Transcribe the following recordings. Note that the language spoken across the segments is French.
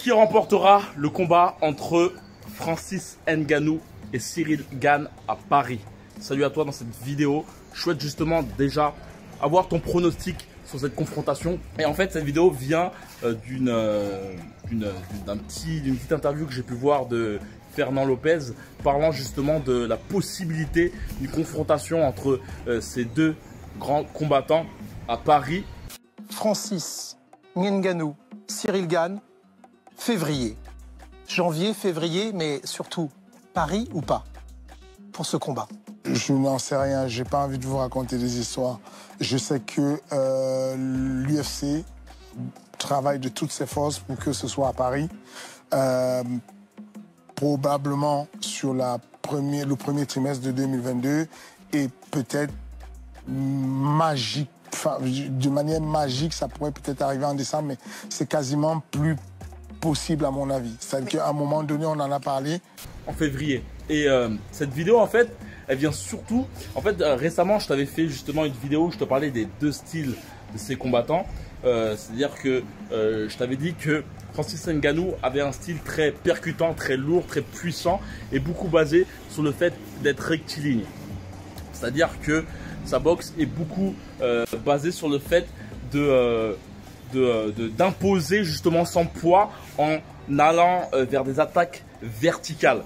Qui remportera le combat entre Francis Ngannou et Cyril Gane à Paris? Salut à toi dans cette vidéo. Je souhaite justement déjà avoir ton pronostic sur cette confrontation. Et en fait, cette vidéo vient d'une petite interview que j'ai pu voir de Fernand Lopez parlant justement de la possibilité d'une confrontation entre ces deux grands combattants à Paris. Francis Ngannou, Cyril Gane, février. Janvier, février, mais surtout, Paris ou pas pour ce combat? Je n'en sais rien, j'ai pas envie de vous raconter des histoires. Je sais que l'UFC travaille de toutes ses forces pour que ce soit à Paris. Probablement sur le premier trimestre de 2022 et peut-être magique, de manière magique, ça pourrait peut-être arriver en décembre, mais c'est quasiment plus possible à mon avis. C'est-à-dire qu'à un moment donné, on en a parlé. En février. Et cette vidéo, en fait, elle vient surtout... En fait, récemment, je t'avais fait justement une vidéo où je te parlais des deux styles de ces combattants. C'est-à-dire que je t'avais dit que Francis Ngannou avait un style très percutant, très lourd, très puissant et beaucoup basé sur le fait d'être rectiligne. C'est-à-dire que sa boxe est beaucoup basée sur le fait d'imposer justement son poids en allant vers des attaques verticales.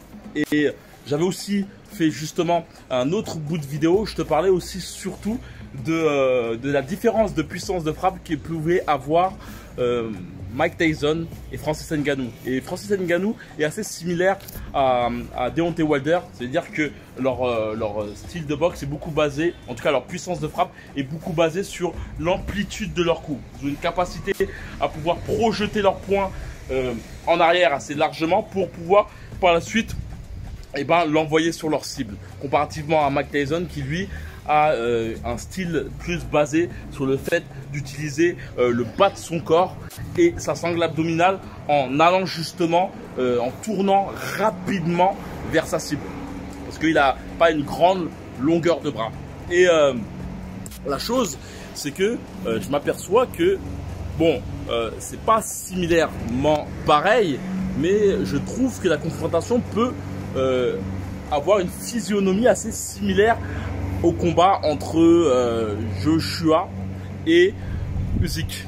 Et j'avais aussi fait justement un autre bout de vidéo, je te parlais aussi surtout de la différence de puissance de frappe qu'il pouvait avoir Mike Tyson et Francis Ngannou. Et Francis Ngannou est assez similaire à Deontay Wilder, c'est-à-dire que leur style de boxe est beaucoup basé, en tout cas leur puissance de frappe est beaucoup basée sur l'amplitude de leur coup. Ils ont une capacité à pouvoir projeter leur poing en arrière assez largement pour pouvoir par la suite l'envoyer sur leur cible. Comparativement à Mike Tyson qui lui a un style plus basé sur le fait d'utiliser le bas de son corps et sa sangle abdominale en allant justement, en tournant rapidement vers sa cible. Parce qu'il n'a pas une grande longueur de bras. Et la chose, c'est que je m'aperçois que, bon, c'est pas similairement pareil, mais je trouve que la confrontation peut avoir une physionomie assez similaire au combat entre Joshua et Usyk.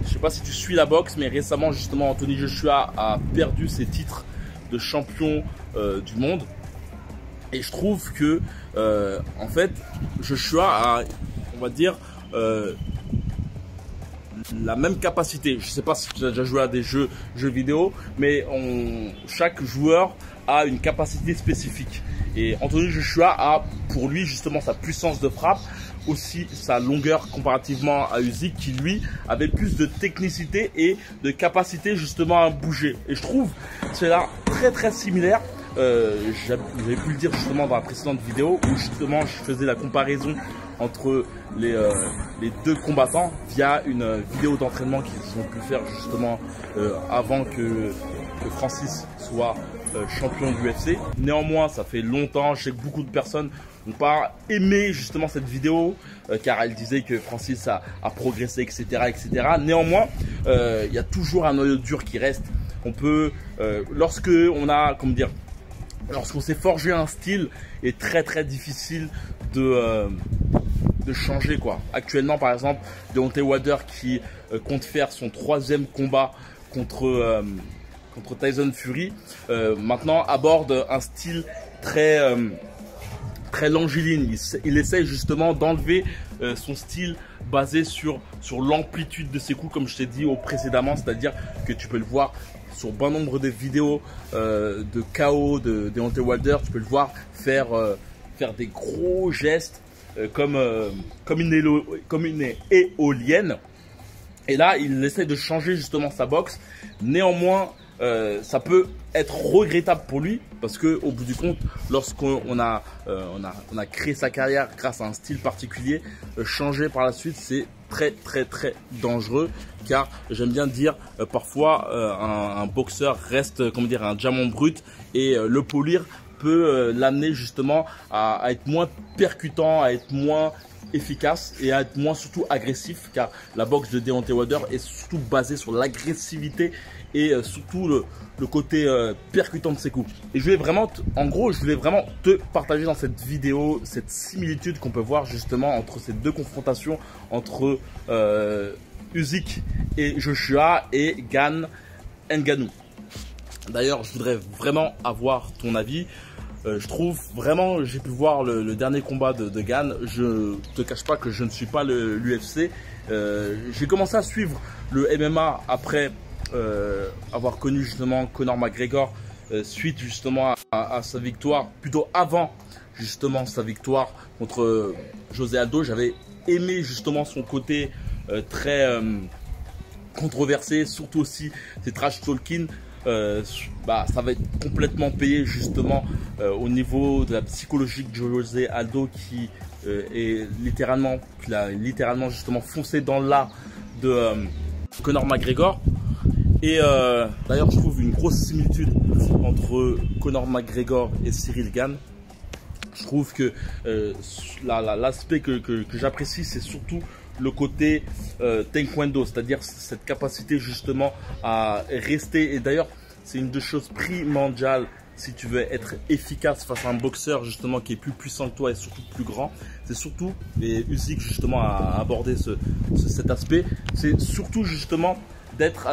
Je sais pas si tu suis la boxe, mais récemment justement Anthony Joshua a perdu ses titres de champion du monde. Et je trouve que en fait Joshua a, on va dire, la même capacité. Je sais pas si tu as déjà joué à des jeux vidéo, mais chaque joueur a une capacité spécifique. Et Anthony Joshua a pour lui justement sa puissance de frappe, aussi sa longueur comparativement à Usyk qui lui avait plus de technicité et de capacité justement à bouger. Et je trouve c'est là très similaire. J'avais pu le dire justement dans la précédente vidéo où justement je faisais la comparaison entre les deux combattants via une vidéo d'entraînement qu'ils ont pu faire justement avant que Francis soit champion du UFC. Néanmoins, ça fait longtemps, je sais que beaucoup de personnes n'ont pas aimé justement cette vidéo car elle disait que Francis a progressé, etc. Néanmoins, il y a toujours un noyau dur qui reste. On peut, lorsqu'on s'est forgé un style, est très difficile de changer quoi. Actuellement, par exemple, Deontay Wilder qui compte faire son 3e combat contre Tyson Fury, maintenant aborde un style très longiligne. Il essaie justement d'enlever son style basé sur l'amplitude de ses coups, comme je t'ai dit précédemment, c'est-à-dire que tu peux le voir sur bon nombre de vidéos de KO de Deontay Wilder, tu peux le voir faire des gros gestes comme une éolienne. Et là, il essaie de changer justement sa boxe. Néanmoins, ça peut être regrettable pour lui parce que au bout du compte, lorsqu'on a créé sa carrière grâce à un style particulier, changer par la suite, c'est très dangereux car j'aime bien dire parfois un boxeur reste, comment dire, un diamant brut et le polir peut l'amener justement à être moins percutant, à être moins efficace et à être moins surtout agressif car la boxe de Deontay Wilder est surtout basée sur l'agressivité et surtout le côté percutant de ses coups. Et je voulais vraiment, en gros, je voulais vraiment te partager dans cette vidéo cette similitude qu'on peut voir justement entre ces deux confrontations entre Usyk et Joshua et Gane Ngannou. D'ailleurs, je voudrais vraiment avoir ton avis. Je trouve vraiment, j'ai pu voir le dernier combat de Gane. Je te cache pas que je ne suis pas l'UFC. J'ai commencé à suivre le MMA après avoir connu justement Conor McGregor suite justement à sa victoire, plutôt avant justement sa victoire contre José Aldo. J'avais aimé justement son côté très controversé, surtout aussi ses trash talking. Ça va être complètement payé justement au niveau de la psychologie de José Aldo qui a littéralement justement foncé dans l'art de Conor McGregor. Et d'ailleurs, je trouve une grosse similitude entre Conor McGregor et Ciryl Gane. Je trouve que l'aspect que j'apprécie, c'est surtout le côté taekwondo, c'est-à-dire cette capacité justement à rester. Et d'ailleurs, c'est une des choses primordiales si tu veux être efficace face à un boxeur justement qui est plus puissant que toi et surtout plus grand. C'est surtout, et Usyk justement a abordé cet aspect, c'est surtout justement d'être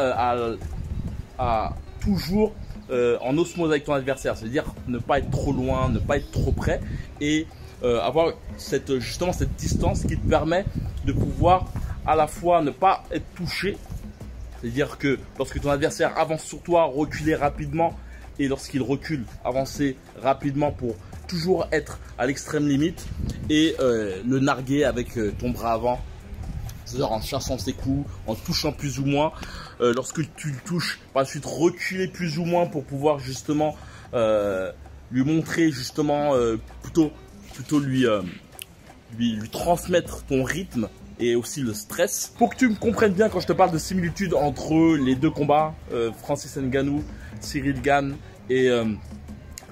à toujours en osmose avec ton adversaire, c'est-à-dire ne pas être trop loin, ne pas être trop près et avoir justement cette distance qui te permet de pouvoir à la fois ne pas être touché, c'est-à-dire que lorsque ton adversaire avance sur toi, reculer rapidement et lorsqu'il recule, avancer rapidement pour toujours être à l'extrême limite et le narguer avec ton bras avant, c'est-à-dire en chassant ses coups, en touchant plus ou moins. Lorsque tu le touches, par la suite reculer plus ou moins pour pouvoir justement lui montrer justement plutôt lui transmettre ton rythme et aussi le stress. Pour que tu me comprennes bien quand je te parle de similitude entre les deux combats, Francis Ngannou, Ciryl Gane et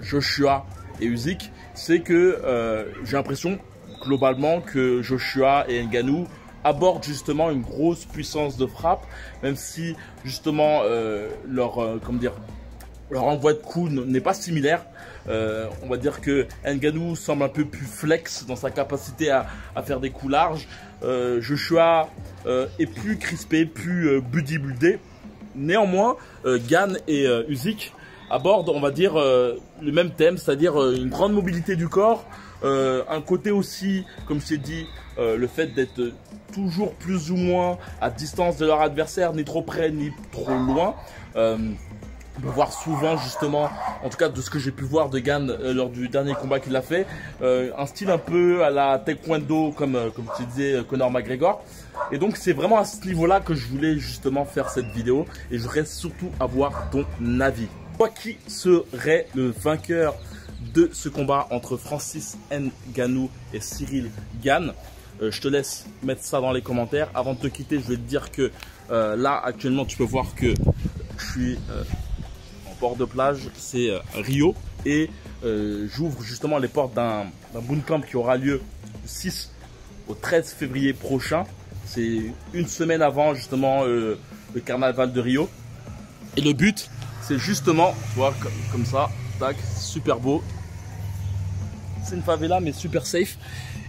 Joshua et Usyk, c'est que j'ai l'impression globalement que Joshua et Ngannou abordent justement une grosse puissance de frappe, même si justement leur envoi de coups n'est pas similaire. On va dire que Ngannou semble un peu plus flex dans sa capacité à faire des coups larges. Joshua est plus crispé, plus bodybuildé. Néanmoins, Gane et Usyk abordent, on va dire, le même thème, c'est-à-dire une grande mobilité du corps, un côté aussi, comme je t'ai dit, le fait d'être toujours plus ou moins à distance de leur adversaire, ni trop près ni trop loin. On peut voir souvent justement, en tout cas de ce que j'ai pu voir de Gane lors du dernier combat qu'il a fait, un style un peu à la taekwondo comme tu disais Conor McGregor. Et donc c'est vraiment à ce niveau-là que je voulais justement faire cette vidéo et je voudrais surtout avoir ton avis. Toi, qui serait le vainqueur de ce combat entre Francis Ngannou et Ciryl Gane? Je te laisse mettre ça dans les commentaires. Avant de te quitter, je vais te dire que là actuellement tu peux voir que je suis bord de plage, c'est Rio et j'ouvre justement les portes d'un bootcamp qui aura lieu du 6 au 13 février prochain. C'est une semaine avant justement le carnaval de Rio et le but c'est justement, tu vois, comme ça, tac, super beau, c'est une favela mais super safe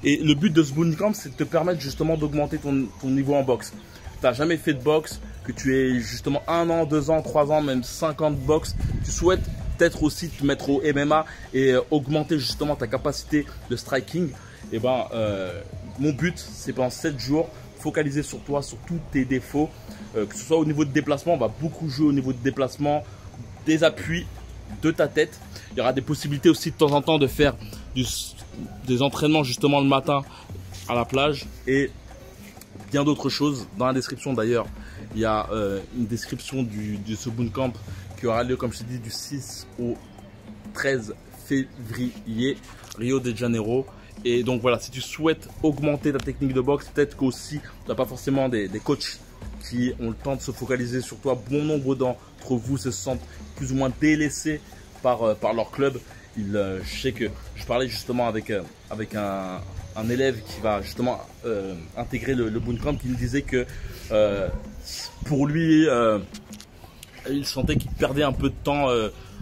et le but de ce bootcamp c'est de te permettre justement d'augmenter ton niveau en boxe. Tu n'as jamais fait de boxe, que tu es justement 1 an, 2 ans, 3 ans, même 5 ans de boxe, tu souhaites peut-être aussi te mettre au MMA et augmenter justement ta capacité de striking, et ben mon but c'est pendant 7 jours focaliser sur toi, sur tous tes défauts, que ce soit au niveau de déplacement, on va beaucoup jouer au niveau de déplacement, des appuis, de ta tête. Il y aura des possibilités aussi de temps en temps de faire des entraînements justement le matin à la plage et bien d'autres choses. Dans la description d'ailleurs, il y a une description de ce bootcamp qui aura lieu, comme je t'ai dit, du 6 au 13 février, Rio de Janeiro. Et donc voilà, si tu souhaites augmenter ta technique de boxe, peut-être qu'aussi tu n'as pas forcément des coachs qui ont le temps de se focaliser sur toi. Bon nombre d'entre vous se sentent plus ou moins délaissés par leur club. Je sais que je parlais justement avec un élève qui va justement intégrer le bootcamp, qui me disait que pour lui il sentait qu'il perdait un peu de temps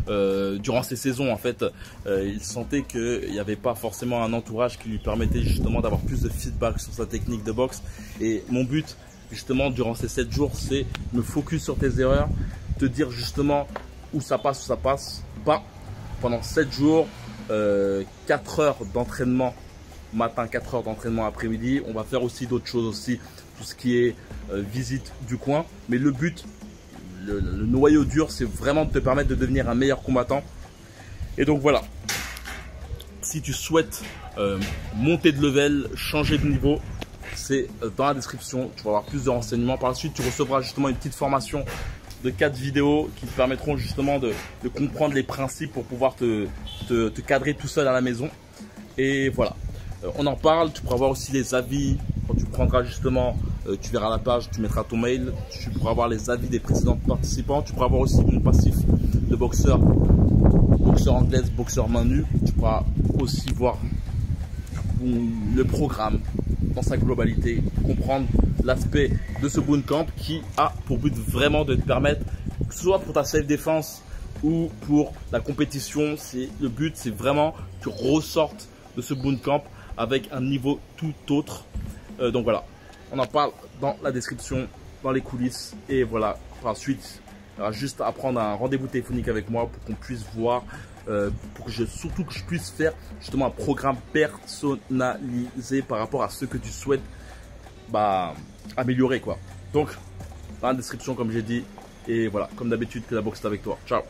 durant ces saisons. En fait, il sentait qu'il n'y avait pas forcément un entourage qui lui permettait justement d'avoir plus de feedback sur sa technique de boxe. Et mon but, justement, durant ces 7 jours, c'est me focus sur tes erreurs, te dire justement où ça passe pas. Pendant 7 jours, 4 heures d'entraînement matin, 4 heures d'entraînement après-midi. On va faire aussi d'autres choses aussi, tout ce qui est visite du coin. Mais le but, le noyau dur, c'est vraiment de te permettre de devenir un meilleur combattant. Et donc voilà, si tu souhaites monter de level, changer de niveau, c'est dans la description. Tu vas avoir plus de renseignements. Par la suite, tu recevras justement une petite formation de 4 vidéos qui te permettront justement de comprendre les principes pour pouvoir te cadrer tout seul à la maison. Et voilà, on en parle. Tu pourras voir aussi les avis quand tu prendras justement, tu verras la page, tu mettras ton mail, tu pourras voir les avis des précédents participants. Tu pourras voir aussi mon passif de boxeur anglaise, boxeur main nue. Tu pourras aussi voir le programme dans sa globalité, comprendre l'aspect de ce bootcamp qui a pour but vraiment de te permettre, que ce soit pour ta self-défense ou pour la compétition, le but c'est vraiment que tu ressortes de ce bootcamp avec un niveau tout autre. Donc voilà, on en parle dans la description, dans les coulisses. Et voilà, par la suite, il y aura juste à prendre un rendez-vous téléphonique avec moi pour qu'on puisse voir, surtout que je puisse faire justement un programme personnalisé par rapport à ce que tu souhaites améliorer quoi. Donc dans la description comme j'ai dit, et voilà, comme d'habitude, que la boxe est avec toi. Ciao.